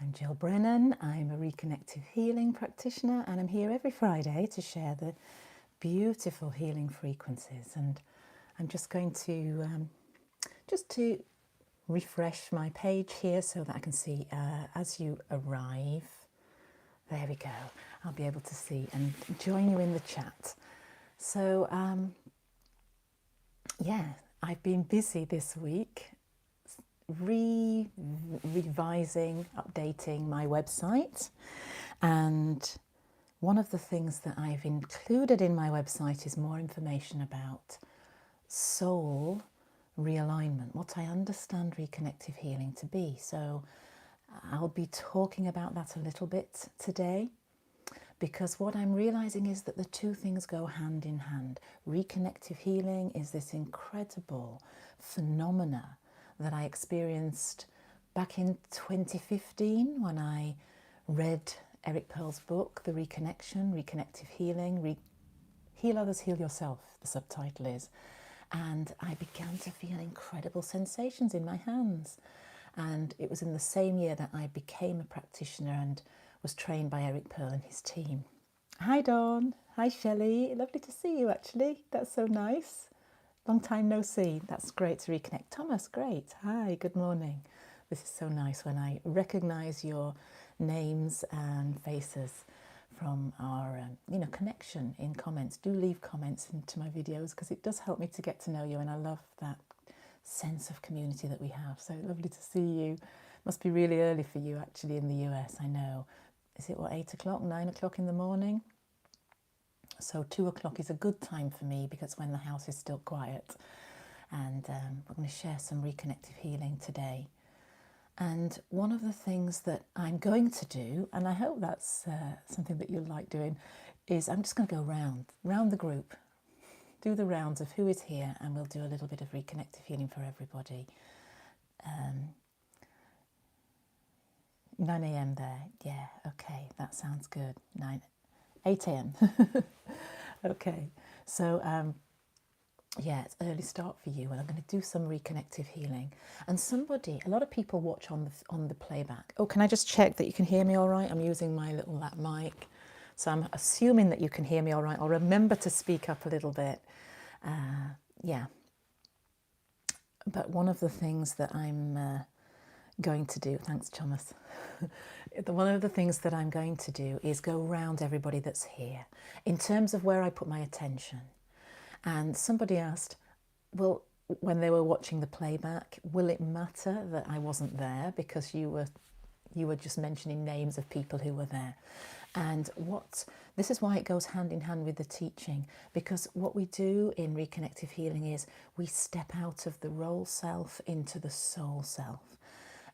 I'm Jill Brennan. I'm a Reconnective Healing Practitioner, and I'm here every Friday to share the beautiful healing frequencies. And I'm just going to refresh my page here so that I can see as you arrive. There we go. I'll be able to see and join you in the chat. So yeah, I've been busy this week revising, updating my website, and one of the things that I've included in my website is more information about soul realignment, what I understand reconnective healing to be. So I'll be talking about that a little bit today, because what I'm realizing is that the two things go hand in hand. Reconnective healing is this incredible phenomena that I experienced back in 2015 when I read Eric Pearl's book, The Reconnection, Reconnective Healing, Heal Others, Heal Yourself, the subtitle is. And I began to feel incredible sensations in my hands. And it was in the same year that I became a practitioner and was trained by Eric Pearl and his team. Hi Dawn, hi Shelley, lovely to see you actually, that's so nice. Long time no see, that's great to reconnect. Thomas, great, hi, good morning. This is so nice when I recognise your names and faces from our connection in comments. Do leave comments into my videos because it does help me to get to know you, and I love that sense of community that we have. So lovely to see you. Must be really early for you actually in the US, I know. Is it 8 o'clock, 9 o'clock in the morning? So 2 o'clock is a good time for me because when the house is still quiet. And we're going to share some reconnective healing today. And one of the things that I'm going to do, and I hope that's something that you'll like doing, is I'm just going to go round the group, do the rounds of who is here, and we'll do a little bit of reconnective healing for everybody. 9 a.m. there, yeah, okay, that sounds good. 8 a.m. Okay, so yeah, it's early start for you, and I'm going to do some reconnective healing. And a lot of people watch on the playback. Oh, can I just check that you can hear me all right? I'm using my little lap mic, so I'm assuming that you can hear me all right. I'll remember to speak up a little bit. Yeah. But one of the things that I'm going to do, thanks Thomas, one of the things that I'm going to do is go round everybody that's here in terms of where I put my attention. And somebody asked, well, when they were watching the playback, will it matter that I wasn't there because you were just mentioning names of people who were there? And this is why it goes hand in hand with the teaching, because what we do in reconnective healing is we step out of the role self into the soul self.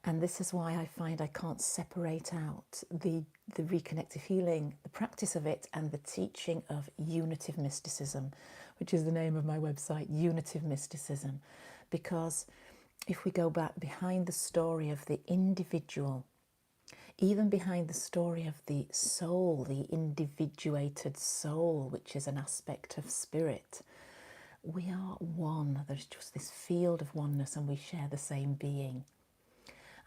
And this is why I find I can't separate out the reconnective healing, the practice of it, and the teaching of unitive mysticism, which is the name of my website, Unitive Mysticism. Because if we go back behind the story of the individual, even behind the story of the soul, the individuated soul, which is an aspect of spirit, we are one. There's just this field of oneness, and we share the same being.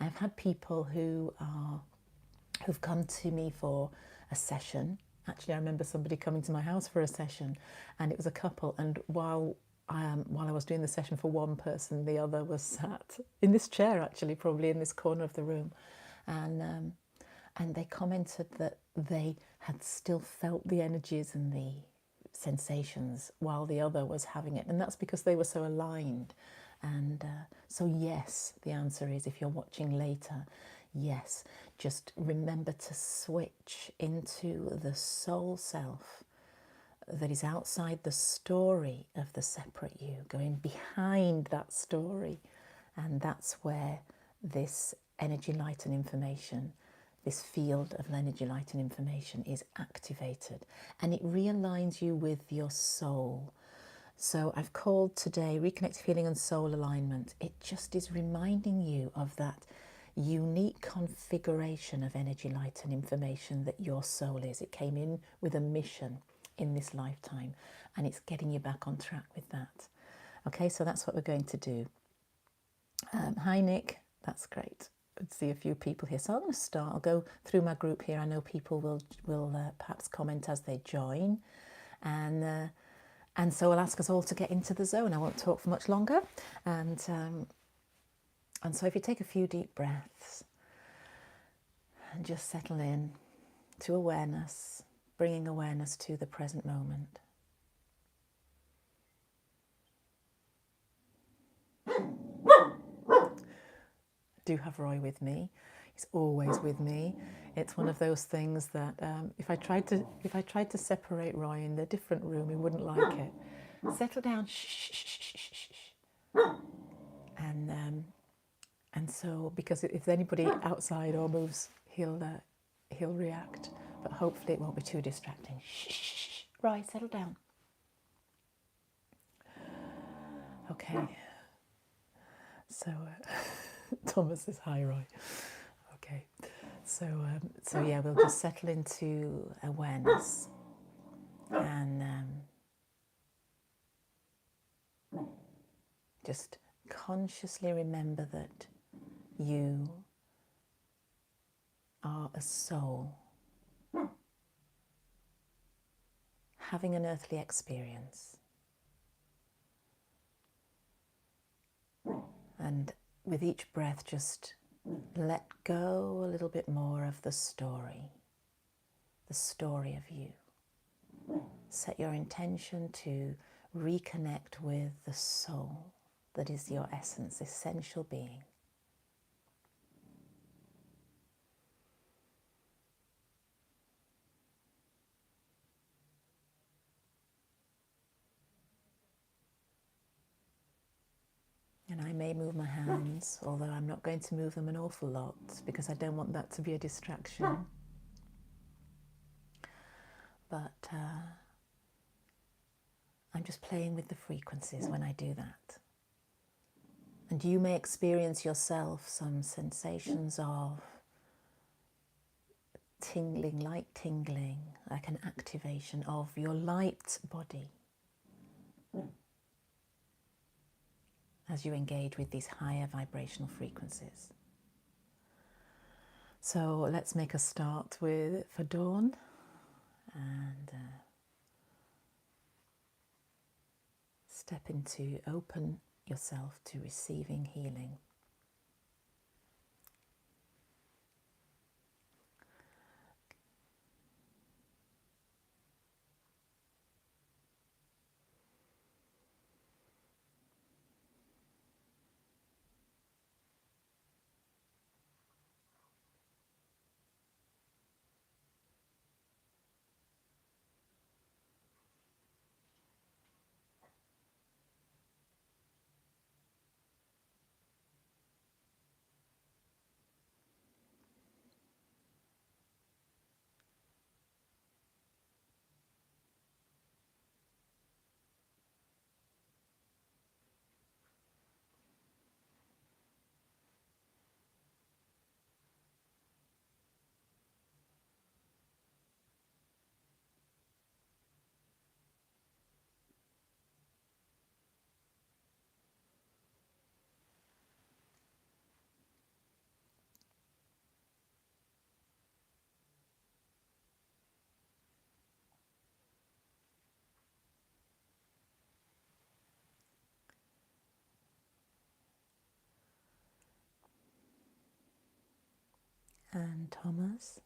I've had people who've come to me for a session. Actually, I remember somebody coming to my house for a session, and it was a couple. And while I was doing the session for one person, the other was sat in this chair, actually, probably in this corner of the room, and they commented that they had still felt the energies and the sensations while the other was having it, and that's because they were so aligned. And so yes, the answer is, if you're watching later, yes, just remember to switch into the soul self that is outside the story of the separate you, going behind that story. And that's where this energy, light and information, this field of energy, light and information is activated, and it realigns you with your soul. So I've called today Reconnective Healing and Soul Alignment. It just is reminding you of that unique configuration of energy, light and information that your soul is. It came in with a mission in this lifetime, and it's getting you back on track with that. Okay, so that's what we're going to do. Hi Nick, that's great. see a few people here. So I'm going to start. I'll go through my group here. I know people will perhaps comment as they join, and so I'll ask us all to get into the zone. I won't talk for much longer, and so if you take a few deep breaths and just settle in to awareness, bringing awareness to the present moment. I do have Roy with me. He's always with me. It's one of those things that if I tried to separate Roy in a different room, he wouldn't like it. Settle down, shh, shh, shh, shh, shh, shh. And so because if anybody outside or moves, he'll react. But hopefully it won't be too distracting. Shh, shh, shh. Roy, settle down. Okay. So Thomas says hi, Roy. Okay. So yeah, we'll just settle into awareness and just consciously remember that you are a soul having an earthly experience. And with each breath, just let go a little bit more of the story of you. Set your intention to reconnect with the soul that is your essence, essential being. And I may move my hands, although I'm not going to move them an awful lot because I don't want that to be a distraction. But I'm just playing with the frequencies when I do that. And you may experience yourself some sensations of tingling, like an activation of your light body as you engage with these higher vibrational frequencies. So let's make a start for Dawn, and step into, open yourself to receiving healing. And Thomas.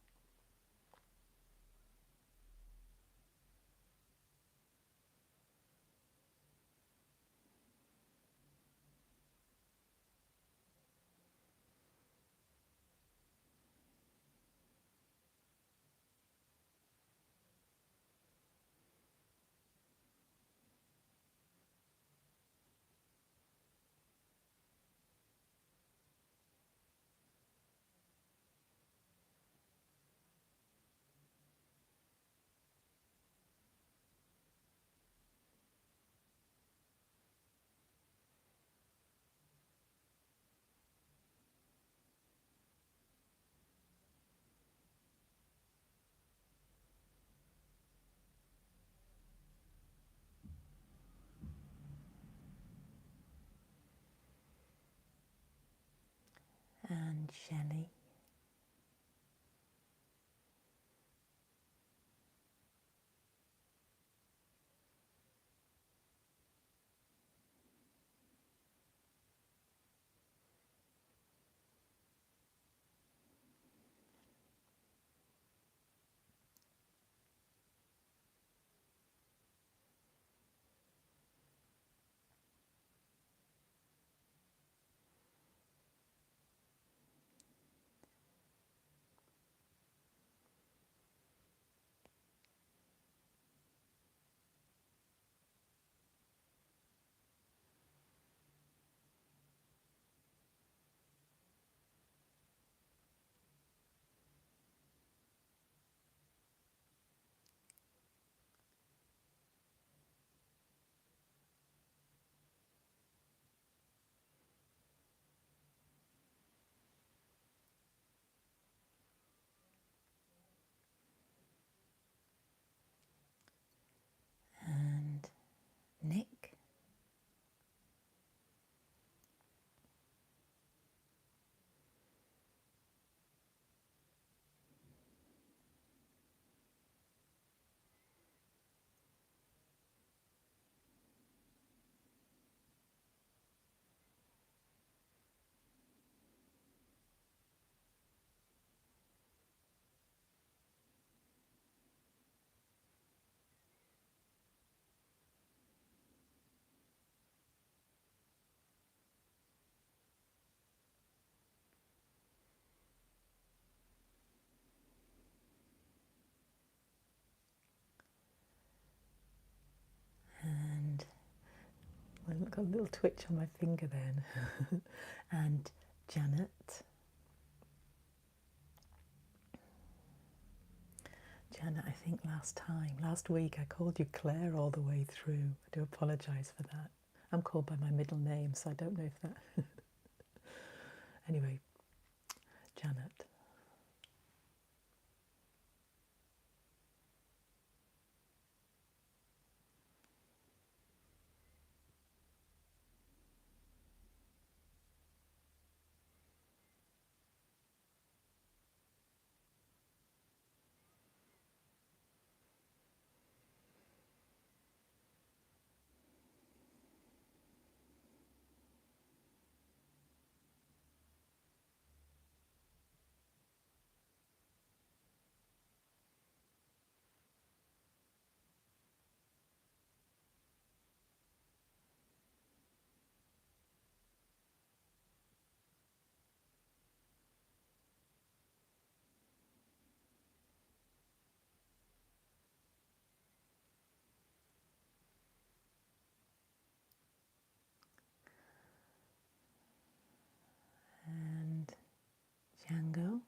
and Shelley. And Nick. And I've got a little twitch on my finger then. And Janet. Janet, I think last week I called you Claire all the way through. I do apologise for that. I'm called by my middle name, so I don't know if that... Anyway, Janet. And Django.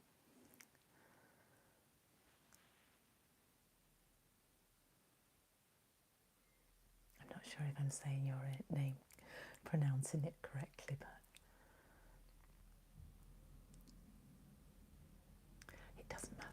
I'm not sure if I'm saying your name, pronouncing it correctly, but it doesn't matter.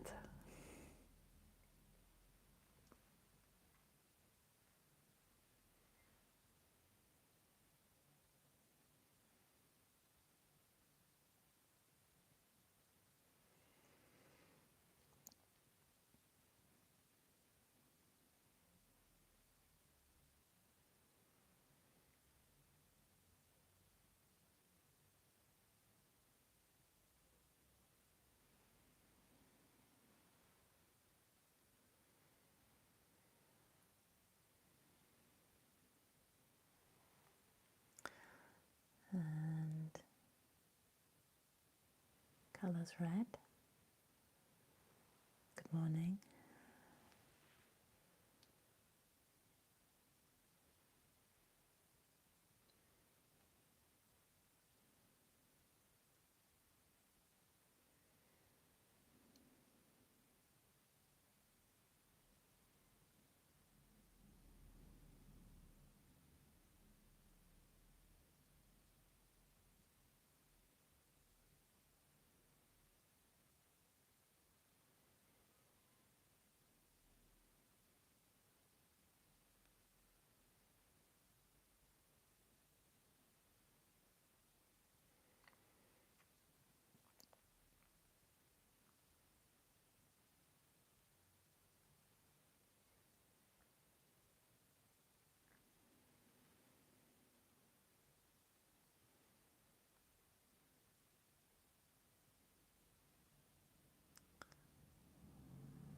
And colours red. Good morning.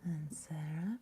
And Sarah.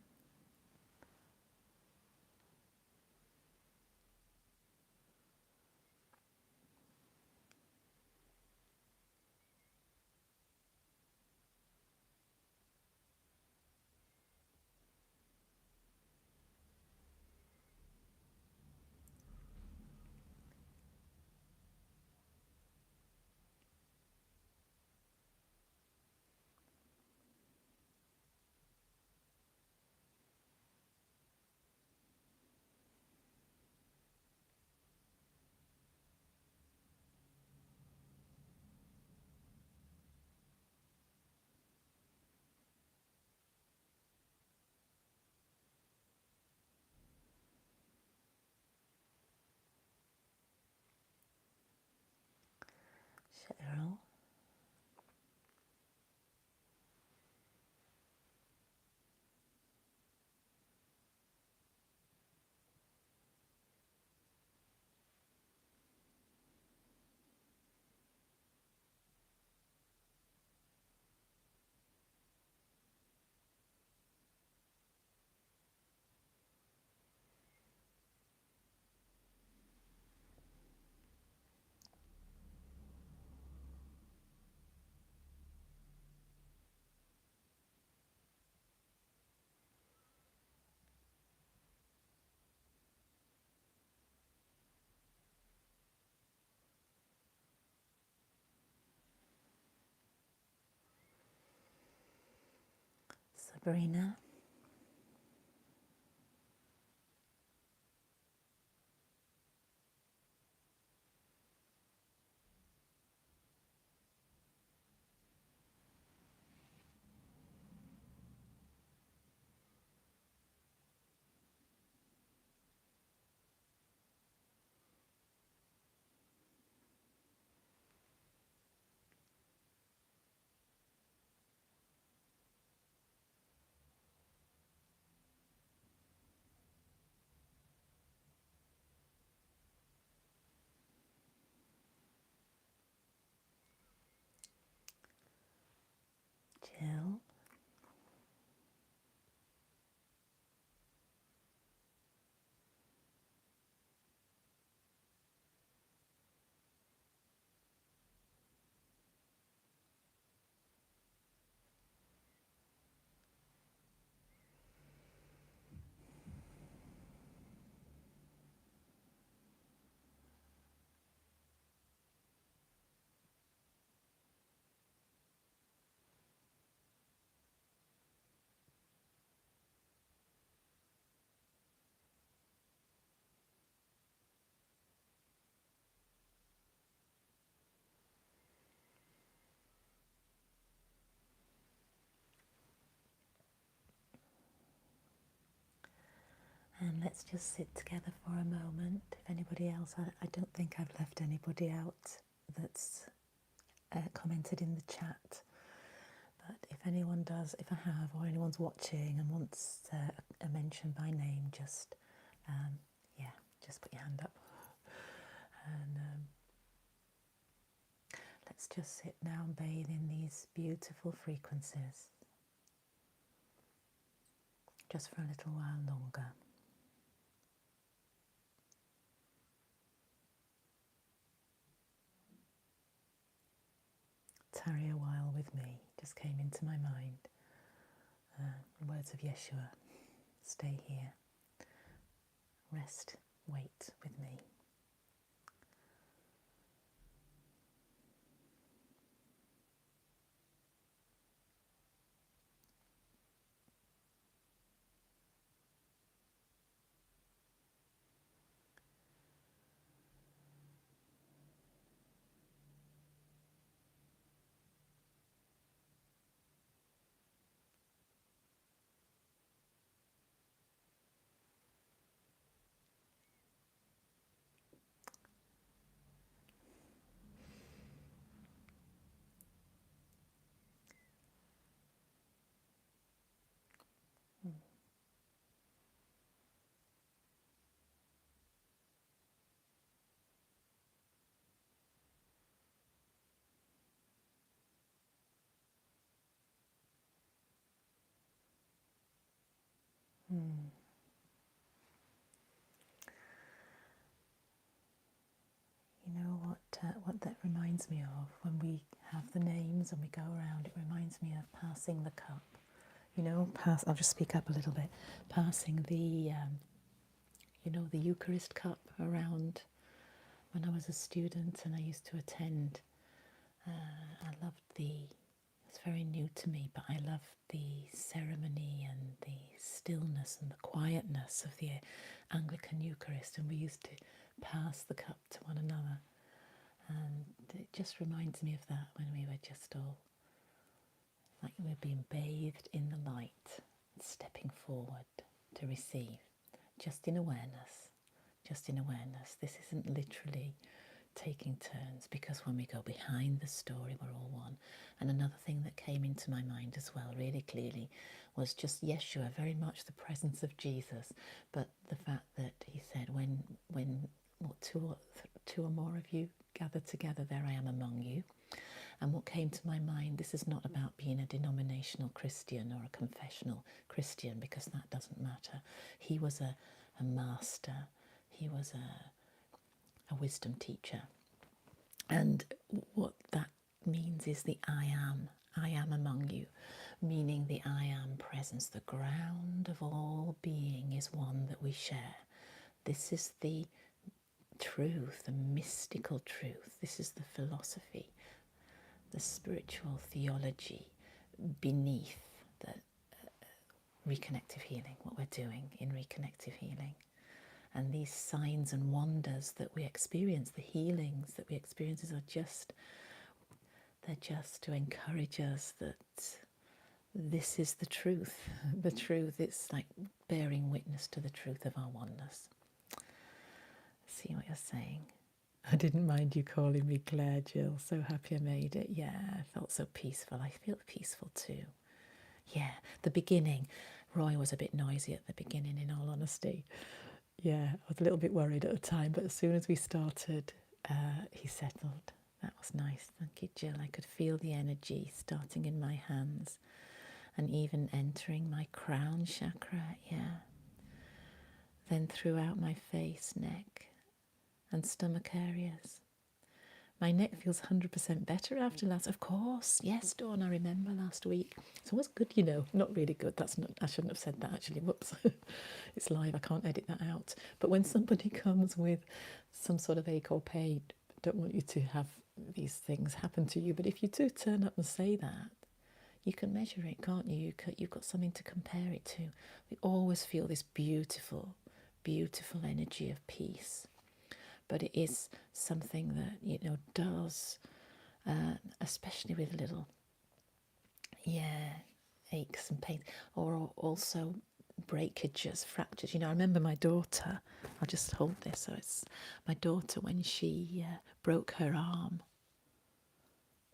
Cheryl. Sabrina. Jill. And let's just sit together for a moment. If anybody else, I don't think I've left anybody out that's commented in the chat. But if anyone does, if I have, or anyone's watching and wants a mention by name, just, yeah, just put your hand up. And let's just sit now and bathe in these beautiful frequencies, just for a little while longer. Tarry a while with me, just came into my mind. The words of Yeshua, stay here, rest, wait with me. You know what that reminds me of when we have the names and we go around, it reminds me of passing the cup. You know, I'll just speak up a little bit. Passing the, the Eucharist cup around when I was a student and I used to attend. I loved it's very new to me, but I loved the ceremony and the stillness and the quietness of the Anglican Eucharist, and we used to pass the cup to one another. And it just reminds me of that, when we were just all like we were being bathed in the light, stepping forward to receive, just in awareness, just in awareness. This isn't literally taking turns, because when we go behind the story, we're all one. And another thing that came into my mind as well, really clearly, was just Yeshua, very much the presence of Jesus, but the fact that he said, when two or more of you gather together, there I am among you. And what came to my mind, this is not about being a denominational Christian or a confessional Christian, because that doesn't matter. He was a master. He was a wisdom teacher. And what that means is the I am among you, meaning the I am presence. The ground of all being is one that we share. This is the truth, the mystical truth. This is the philosophy, the spiritual theology beneath the reconnective healing, what we're doing in reconnective healing. And these signs and wonders that we experience, the healings that we experience, they're just to encourage us that this is the truth. The truth, it's like bearing witness to the truth of our oneness. See what you're saying? I didn't mind you calling me Claire, Jill. So happy I made it. Yeah, I felt so peaceful. I feel peaceful too. Yeah, the beginning. Roy was a bit noisy at the beginning, in all honesty. Yeah, I was a little bit worried at the time, but as soon as we started, he settled. That was nice. Thank you, Jill. I could feel the energy starting in my hands and even entering my crown chakra, yeah. Then throughout my face, neck, and stomach areas. My neck feels 100% better after last. Of course, yes, Dawn, I remember last week. It's always good, not really good. I shouldn't have said that, actually. Whoops. It's live, I can't edit that out. But when somebody comes with some sort of ache or pain, I don't want you to have these things happen to you. But if you do turn up and say that, you can measure it, can't you? You've got something to compare it to. We always feel this beautiful, beautiful energy of peace. But it is something that, does, especially with little, aches and pains, or also breakages, fractures. I remember my daughter, I'll just hold this, so it's my daughter, when she broke her arm.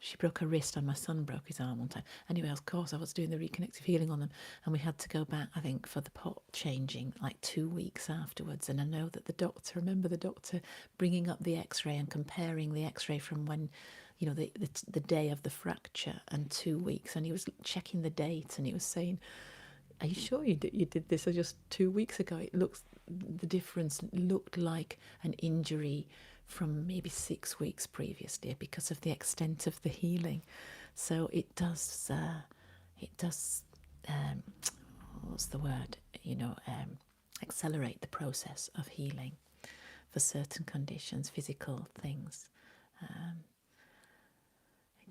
She broke her wrist, and my son broke his arm one time. Anyway, of course, I was doing the reconnective healing on them, and we had to go back, I think, for the pot changing, like 2 weeks afterwards. And I know that remember the doctor bringing up the x-ray and comparing the x-ray from when, the day of the fracture and 2 weeks. And he was checking the date, and he was saying, are you sure you did this just 2 weeks ago? The difference looked like an injury from maybe 6 weeks previously, because of the extent of the healing. So it does what's the word, accelerate the process of healing for certain conditions, physical things.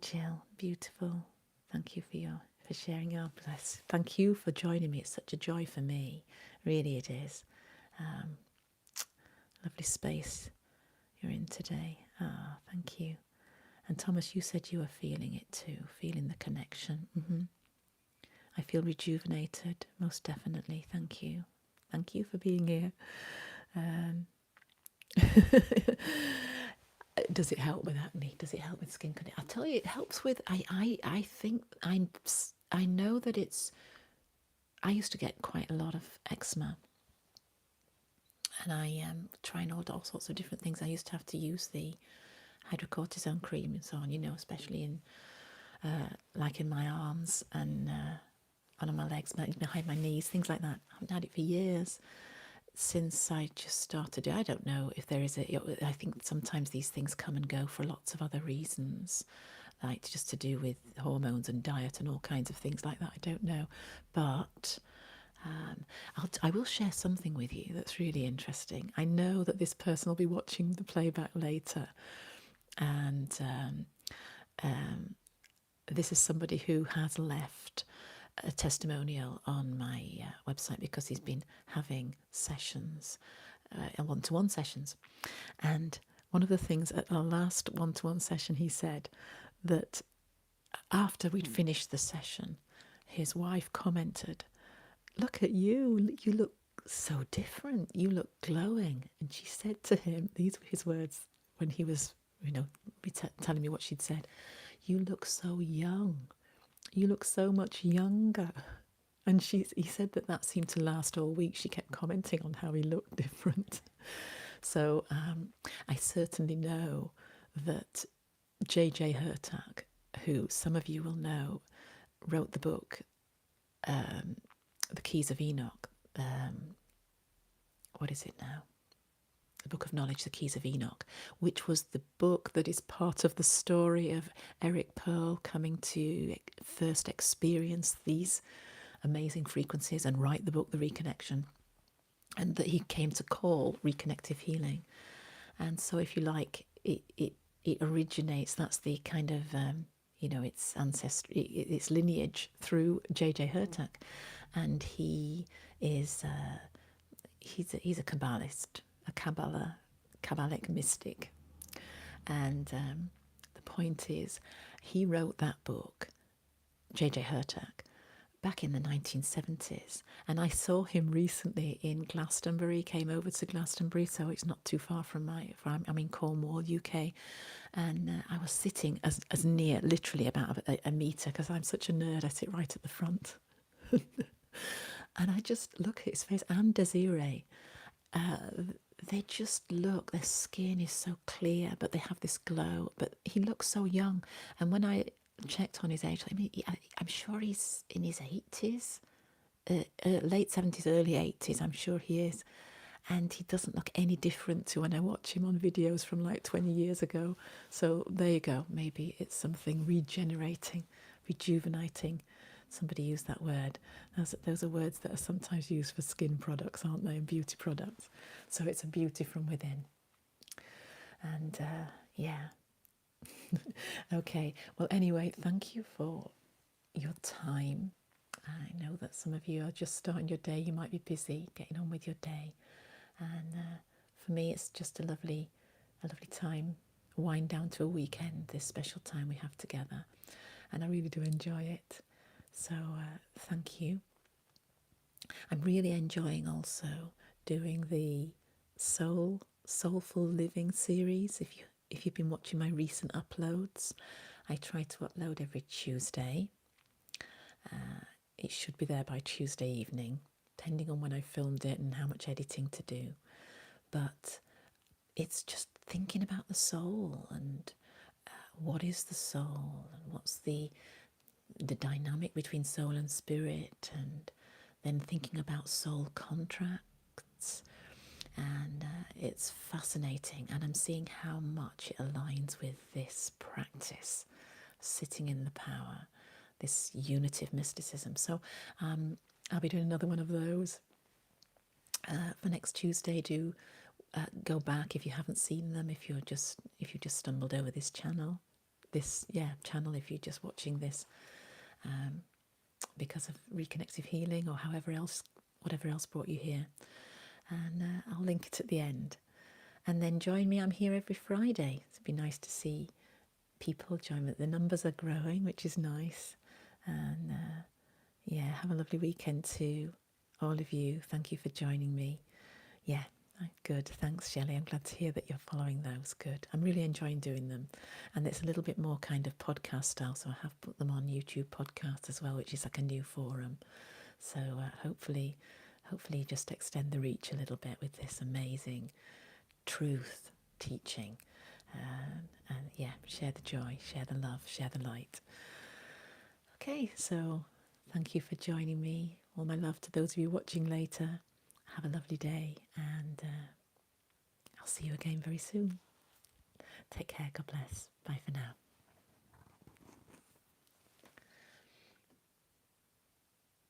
Jill, beautiful. Thank you for sharing your bless. Thank you for joining me. It's such a joy for me. Really it is. Lovely space you're in today. Thank you. And Thomas, you said you were feeling it too, feeling the connection. I feel rejuvenated, most definitely. Thank you. Thank you for being here. Does it help with acne? Does it help with skin condition? I'll tell you, it helps with, I think, I know that I used to get quite a lot of eczema. And I am trying all sorts of different things. I used to have to use the hydrocortisone cream and so on, especially in like in my arms and on my legs, behind my knees, things like that. I haven't had it for years, since I just started it. I don't know if there is I think sometimes these things come and go for lots of other reasons, like just to do with hormones and diet and all kinds of things like that. I don't know. But I will share something with you that's really interesting. I know that this person will be watching the playback later, and this is somebody who has left a testimonial on my website because he's been having sessions, one-to-one sessions. And one of the things at our last one-to-one session, he said that after we'd finished the session, his wife commented, "Look at you, you look so different, you look glowing." And she said to him, these were his words when he was, telling me what she'd said, "You look so young. You look so much younger." And he said that seemed to last all week. She kept commenting on how he looked different. So I certainly know that J.J. Hertak, who some of you will know, wrote the book, The Keys of Enoch. What is it now? The Book of Knowledge, The Keys of Enoch, which was the book that is part of the story of Eric Pearl coming to first experience these amazing frequencies and write the book, The Reconnection, and that he came to call Reconnective Healing. And so, if you like, it originates, that's the kind of, its ancestry, its lineage through J.J. Hertak. And he is, he's a Kabbalist, a Kabbalic mystic. And the point is, he wrote that book, J.J. Hertak, back in the 1970s. And I saw him recently in Glastonbury, came over to Glastonbury, so it's not too far from I'm in Cornwall, UK. And I was sitting as near, literally about a metre, because I'm such a nerd, I sit right at the front. And I just look at his face, and Desiree, they just look, their skin is so clear, but they have this glow, but he looks so young. And when I checked on his age, I'm sure he's in his 80s, late 70s, early 80s, I'm sure he is. And he doesn't look any different to when I watch him on videos from like 20 years ago. So there you go, maybe it's something regenerating, rejuvenating. Somebody used that word. Those are words that are sometimes used for skin products, aren't they, and beauty products. So it's a beauty from within. And yeah. Okay, well, anyway, thank you for your time. I know that some of you are just starting your day. You might be busy getting on with your day. And for me, it's just a lovely time, wind down to a weekend, this special time we have together. And I really do enjoy it. So thank you. I'm really enjoying also doing the Soulful Living series. If you've been watching my recent uploads, I try to upload every Tuesday. It should be there by Tuesday evening, depending on when I filmed it and how much editing to do. But it's just thinking about the soul and what is the soul and what's the dynamic between soul and spirit, and then thinking about soul contracts. And it's fascinating, and I'm seeing how much it aligns with this practice, sitting in the power, this unitive mysticism. So I'll be doing another one of those for next Tuesday. Do go back if you haven't seen them, if you just stumbled over this channel, if you're just watching this because of Reconnective Healing or whatever else brought you here. And I'll link it at the end. And then join me. I'm here every Friday. It'd be nice to see people join me. The numbers are growing, which is nice. And have a lovely weekend to all of you. Thank you for joining me. Yeah, good. Thanks, Shelley. I'm glad to hear that you're following those. Good. I'm really enjoying doing them. And it's a little bit more kind of podcast style, so I have put them on YouTube podcast as well, which is like a new forum. So hopefully just extend the reach a little bit with this amazing truth teaching. And share the joy, share the love, share the light. Okay, so Thank you for joining me. All my love to those of you watching later. Have a lovely day, and I'll see you again very soon. Take care. God bless. Bye for now.